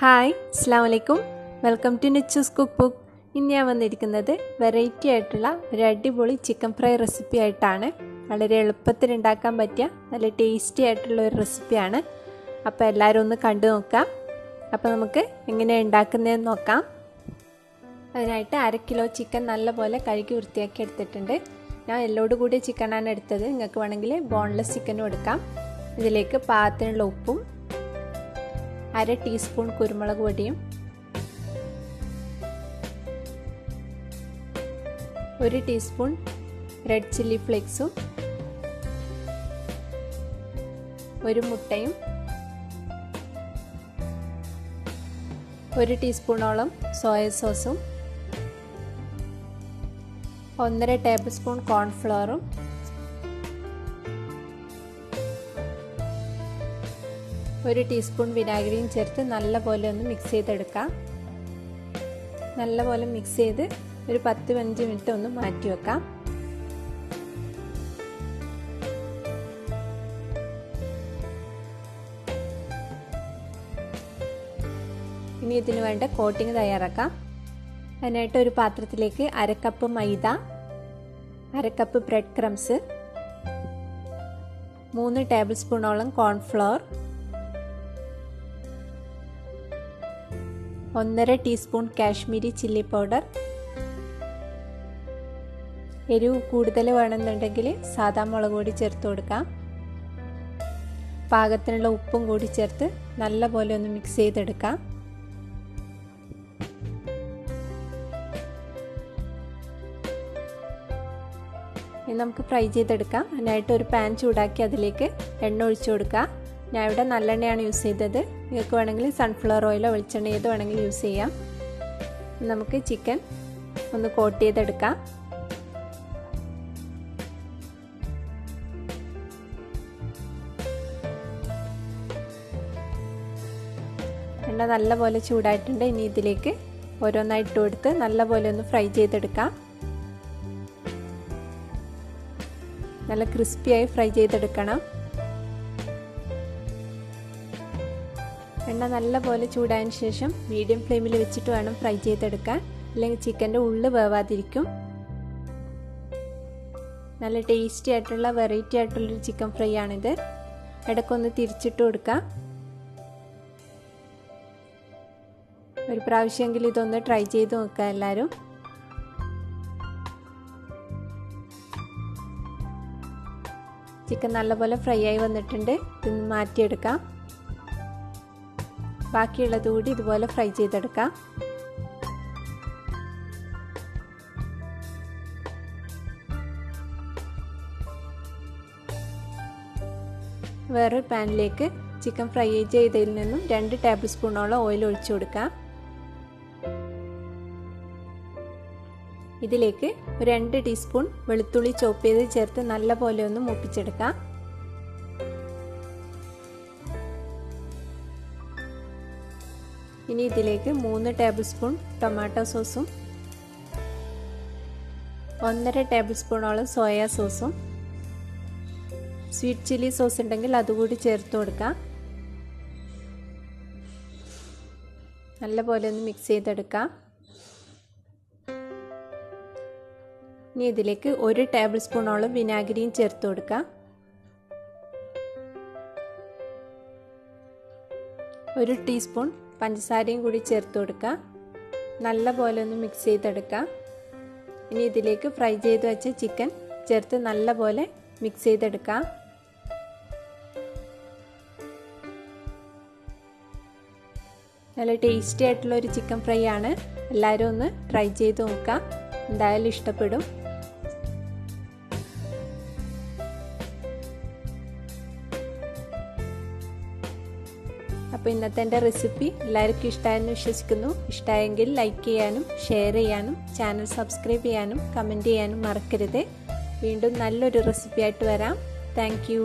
Hi അസ്സലാമു അലൈക്കും. Welcome to Nichu's cookbook. ഇന്ന് ഞാൻ വന്നിരിക്കുന്നത് വെറൈറ്റി ആയിട്ടുള്ള ഒരു അടിപൊളി ചിക്കൻ ഫ്രൈ റെസിപ്പി ആയിട്ടാണ്. വളരെ എളുപ്പത്തിൽ ഉണ്ടാക്കാൻ പറ്റിയ നല്ല ടേസ്റ്റി ആയിട്ടുള്ള ഒരു റെസിപ്പിയാണ്. അപ്പോൾ എല്ലാവരും ഒന്ന് കണ്ടു നോക്കാം. അപ്പോൾ നമുക്ക് എങ്ങനെയാണ് ഉണ്ടാക്കുന്നതെന്ന് നോക്കാം. അതിനായിട്ട് 1/2 കിലോ ചിക്കൻ നല്ലപോലെ കഴുകി വൃത്തിയാക്കി എടുത്തിട്ടുണ്ട്. ഞാൻ എല്ലോട് കൂടിയ ചിക്കനാണ് എടുത്തത്. നിങ്ങൾക്ക് വേണമെങ്കിൽ ബോൺലെസ് ചിക്കനും എടുക്കാം. ഇതിലേക്ക് പാകത്തിനുള്ള ഉപ്പും 1/2 ടീസ്പൂൺ കുരുമുളക് പൊടിയും 1 ടീസ്പൂൺ റെഡ് ചില്ലി ഫ്ലേക്സും 1 മുട്ടയും 1 ടീസ്പൂണോളം സോയ സോസും 1.5 ടേബിൾ സ്പൂൺ കോൺഫ്ലവറും 1 ടീസ്പൂൺ വിനാഗിരിയും ചേർത്ത് നല്ലപോലെ ഒന്ന് മിക്സ് ചെയ്തെടുക്കാം. നല്ലപോലെ മിക്സ് ചെയ്ത് ഒരു 10-15 മിനിറ്റ് ഒന്ന് മാറ്റി വെക്കാം. ഇനി ഇതിന് വേണ്ട കോട്ടിംഗ് തയ്യാറാക്കാം. അതിനായിട്ട് ഒരു പാത്രത്തിലേക്ക് 1/2 കപ്പ് മൈദ, 1/2 കപ്പ് ബ്രെഡ് ക്രംസ്, 3 ടേബിൾ സ്പൂണോളം cornflour, 1.5 teaspoon Kashmiri chilli powder, എരിവ് കൂടുതൽ വേണമെന്നുണ്ടെങ്കിൽ സാദാ മുളക് പൊടി ചേർത്ത് കൊടുക്കാം. പാകത്തിനുള്ള ഉപ്പും കൂടി ചേർത്ത് നല്ലപോലെ ഒന്ന് മിക്സ് ചെയ്തെടുക്കാം. ഇനി നമുക്ക് ഫ്രൈ ചെയ്തെടുക്കാം. അതിനായിട്ട് ഒരു പാൻ ചൂടാക്കി അതിലേക്ക് എണ്ണ ഒഴിച്ചു കൊടുക്കുക. ഞാൻ ഇവിടെ നല്ലെണ്ണയാണ് യൂസ് ചെയ്തത്. നിങ്ങൾക്ക് വേണമെങ്കിൽ സൺഫ്ലവർ ഓയിലോ വെളിച്ചെണ്ണ ഏത് വേണമെങ്കിൽ യൂസ് ചെയ്യാം. നമുക്ക് ചിക്കൻ ഒന്ന് കോട്ട് ചെയ്തെടുക്കാം. എണ്ണ നല്ലപോലെ ചൂടായിട്ടുണ്ട്. ഇനി ഇതിലേക്ക് ഓരോന്നായി ഇട്ട് കൊടുത്ത് നല്ലപോലെ ഒന്ന് ഫ്രൈ ചെയ്തെടുക്കാം. നല്ല ക്രിസ്പിയായി ഫ്രൈ ചെയ്തെടുക്കണം. എണ്ണ നല്ലപോലെ ചൂടായതിന് ശേഷം മീഡിയം ഫ്ലെയിമിൽ വെച്ചിട്ട് വേണം ഫ്രൈ ചെയ്തെടുക്കാൻ, അല്ലെങ്കിൽ ചിക്കൻ്റെ ഉള്ളു വേവാതിരിക്കും. നല്ല ടേസ്റ്റി ആയിട്ടുള്ള വെറൈറ്റി ആയിട്ടുള്ളൊരു ചിക്കൻ ഫ്രൈ ആണിത്. ഇടയ്ക്കൊന്ന് തിരിച്ചിട്ട് കൊടുക്കാം. ഒരു പ്രാവശ്യമെങ്കിലും ഇതൊന്ന് ട്രൈ ചെയ്ത് നോക്കുക എല്ലാവരും. ചിക്കൻ നല്ലപോലെ ഫ്രൈ ആയി വന്നിട്ടുണ്ട്. ഇത് മാറ്റിയെടുക്കാം. ബാക്കിയുള്ളത് കൂടി ഇതുപോലെ ഫ്രൈ ചെയ്തെടുക്കാം. വേറൊരു പാനിലേക്ക് ചിക്കൻ ഫ്രൈ ചെയ്തതിൽ നിന്നും 2 ടേബിൾ സ്പൂണോളം ഓയിൽ ഒഴിച്ചു കൊടുക്കാം. ഇതിലേക്ക് ഒരു 2 ടീസ്പൂൺ വെളുത്തുള്ളി ചോപ്പ് ചെയ്ത് ചേർത്ത് നല്ലപോലെ ഒന്ന് മൂപ്പിച്ചെടുക്കാം. ഇനി ഇതിലേക്ക് 3 ടേബിൾ സ്പൂൺ ടൊമാറ്റോ സോസും 1.5 ടേബിൾ സ്പൂണോളം സോയ സോസും സ്വീറ്റ് ചില്ലി സോസ് ഉണ്ടെങ്കിൽ അതുകൂടി ചേർത്ത് കൊടുക്കാം. നല്ലപോലെ ഒന്ന് മിക്സ് ചെയ്തെടുക്കാം. ഇനി ഇതിലേക്ക് 1 ടേബിൾ സ്പൂണോളം വിനാഗിരിയും ചേർത്ത് കൊടുക്കാം. 1 ടീസ്പൂൺ പഞ്ചസാരയും കൂടി ചേർത്ത് കൊടുക്കുക. നല്ലപോലെ ഒന്ന് മിക്സ് ചെയ്തെടുക്കാം. ഇനി ഇതിലേക്ക് ഫ്രൈ ചെയ്ത് വെച്ച ചിക്കൻ ചേർത്ത് നല്ലപോലെ മിക്സ് ചെയ്തെടുക്കാം. നല്ല ടേസ്റ്റി ആയിട്ടുള്ള ഒരു ചിക്കൻ ഫ്രൈ ആണ്. എല്ലാവരും ഒന്ന് ട്രൈ ചെയ്ത് നോക്കാം. എന്തായാലും ഇഷ്ടപ്പെടും. അപ്പോൾ ഇന്നത്തെ എൻ്റെ റെസിപ്പി എല്ലാവർക്കും ഇഷ്ടമായെന്ന് വിശ്വസിക്കുന്നു. ഇഷ്ടമായെങ്കിൽ ലൈക്ക് ചെയ്യാനും ഷെയർ ചെയ്യാനും ചാനൽ സബ്സ്ക്രൈബ് ചെയ്യാനും കമൻറ്റ് ചെയ്യാനും മറക്കരുത്. വീണ്ടും നല്ലൊരു റെസിപ്പി ആയിട്ട് വരാം. Thank you.